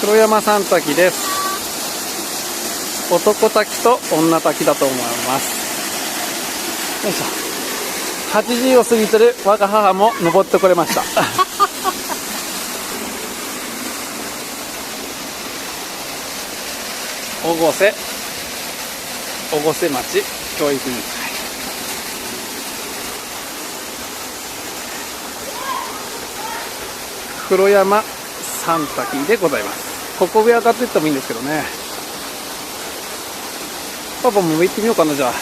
黒山三滝です。男滝と女滝だと思います。よいしょ。80を過ぎてる我が母も登ってこれました。越生町教育委員会。黒山三滝でございます。ここ上上がっていってもいいんですけどね。パパも行ってみようかな、じゃあ。